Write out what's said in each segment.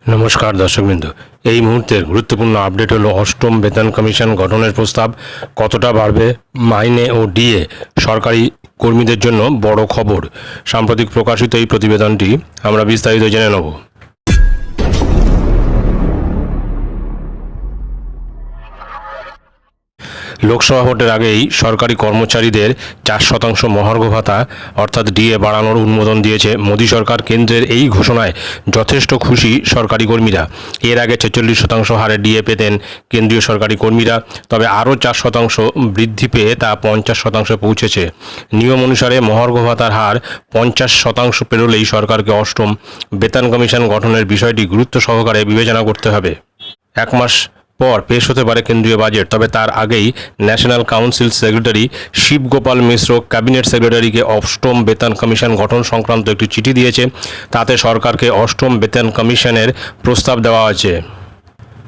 নমস্কার দর্শকবৃন্দ, এই মুহূর্তের গুরুত্বপূর্ণ আপডেট হলো অষ্টম বেতন কমিশন গঠনের প্রস্তাব কতটা বাড়বে মাইনে ও ডিএ সরকারি কর্মীদের জন্য বড় খবর। সাম্প্রতিক প্রকাশিত এই প্রতিবেদনটি আমরা বিস্তারিত জেনে নেব। লোকসভা ভোটের আগেই সরকারি কর্মচারীদের 4% মহার্ঘ ভাতা অর্থাৎ ডিএ বাড়ানোর অনুমোদন দিয়েছে মোদী সরকার। কেন্দ্রের এই ঘোষণায় যথেষ্ট খুশি সরকারি কর্মীরা। এর আগে 46% হারে ডিএ পেতেন কেন্দ্রীয় সরকারি কর্মীরা, তবে আরও 4% বৃদ্ধি পেয়ে তা 50% পৌঁছেছে। নিয়ম অনুসারে মহার্ঘ ভাতার হার 50% পেরোলেই সরকারকে অষ্টম বেতন কমিশন গঠনের বিষয়টি গুরুত্ব সহকারে বিবেচনা করতে হবে। এক মাস পর পেশ হতে পারে কেন্দ্রীয় বাজেট, তবে তার আগেই national council secretary Shiv Gopal Mishra cabinet সেক্রেটারিকে অষ্টম বেতন কমিশন গঠন সংক্রান্ত একটি চিঠি দিয়েছে। তাতে সরকারকে অষ্টম বেতন কমিশনের প্রস্তাব দেওয়া হয়েছে।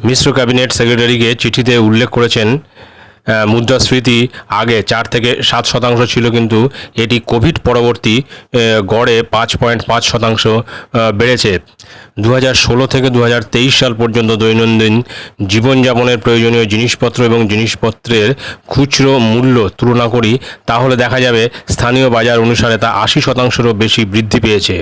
মিশ্র ক্যাবিনেট সেক্রেটারিকে চিঠিতে উল্লেখ করেছেন মুদ্রাস্ফীতি আগে 4 থেকে 7% ছিল, কিন্তু এটি কোভিড পরবর্তী গড়ে 5.5% বেড়েছে। 2016 থেকে 2023 সাল পর্যন্ত দৈনন্দিন জীবনযাপনের প্রয়োজনীয় জিনিসপত্র এবং জিনিসপত্রের খুচরো মূল্য তুলনা করি, তাহলে দেখা যাবে স্থানীয় বাজার অনুসারে তা 80%-রও বেশি বৃদ্ধি পেয়েছে।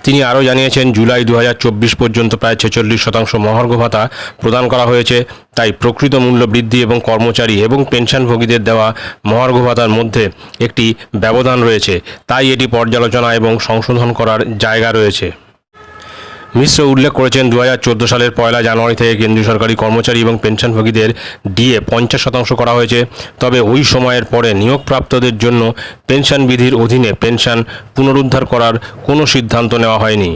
তিনি আরও জানিয়েছেন, জুলাই 2024 পর্যন্ত প্রায় 46% মহার্ঘ ভাতা প্রদান করা হয়েছে। তাই প্রকৃত মূল্য বৃদ্ধি এবং কর্মচারী এবং পেনশনভোগীদের দেওয়া মহার্ঘ ভাতার মধ্যে একটি ব্যবধান রয়েছে, তাই এটি পর্যালোচনা এবং সংশোধন করার জায়গা রয়েছে। মিশ্র উল্লেখ করেছেন, 2014 সালের 1 জানুয়ারি থেকে কেন্দ্রীয় সরকারি কর্মচারী এবং পেনশনভোগীদের ডিএ 50% করা হয়েছে, তবে ওই সময়ের পরে নিয়োগপ্রাপ্তদের জন্য পেনশন বিধির অধীনে পেনশন পুনরুদ্ধার করার কোনো সিদ্ধান্ত নেওয়া হয়নি।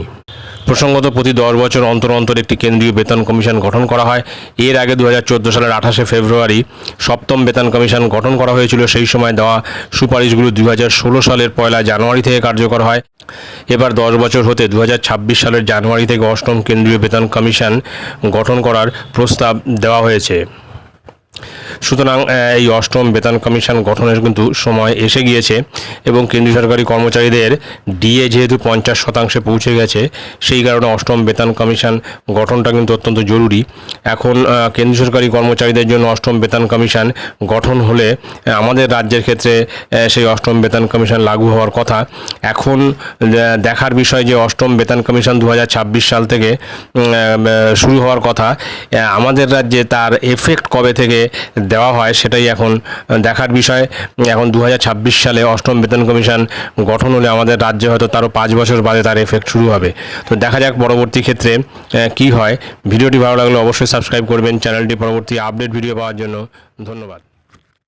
প্রসঙ্গত, প্রতি 10 বছর অন্তর অন্তর একটি কেন্দ্রীয় বেতন কমিশন গঠন করা হয়। এর আগে 2014 সালের 28শে ফেব্রুয়ারি সপ্তম বেতন কমিশন গঠন করা হয়েছিল। সেই সময় দেওয়া সুপারিশগুলো 2016 সালের 1 জানুয়ারি থেকে কার্যকর হয়। এবার 10 বছর হতে 2026 সালের জানুয়ারি থেকে অষ্টম কেন্দ্রীয় বেতন কমিশন গঠন করার প্রস্তাব দেওয়া হয়েছে। সুতরাং এই অষ্টম বেতন কমিশন গঠনের কিন্তু সময় এসে গিয়েছে এবং কেন্দ্রীয় সরকারি কর্মচারীদের ডিএ যেহেতু 50% পৌঁছে গেছে, সেই কারণে অষ্টম বেতন কমিশন গঠনটা কিন্তু অত্যন্ত জরুরি। এখন কেন্দ্রীয় সরকারি কর্মচারীদের জন্য অষ্টম বেতন কমিশন গঠন হলে আমাদের রাজ্যের ক্ষেত্রে সেই অষ্টম বেতন কমিশন লাগু হওয়ার কথা। এখন দেখার বিষয় যে অষ্টম বেতন কমিশন 2026 সাল থেকে শুরু হওয়ার কথা, আমাদের রাজ্যে তার এফেক্ট কবে থেকে দেওয়া হয় সেটাই এখন দেখার বিষয়। এখন 2026 সালে অষ্টম বেতন কমিশন গঠন হলে আমাদের রাজ্যে হয়তো তারও 5 বছর বাদে তার এফেক্ট শুরু হবে। তো দেখা যাক পরবর্তী ক্ষেত্রে কি হয়। ভিডিওটি ভালো লাগলে অবশ্যই সাবস্ক্রাইব করবেন চ্যানেলটি পরবর্তী আপডেট ভিডিও পাওয়ার জন্য। ধন্যবাদ।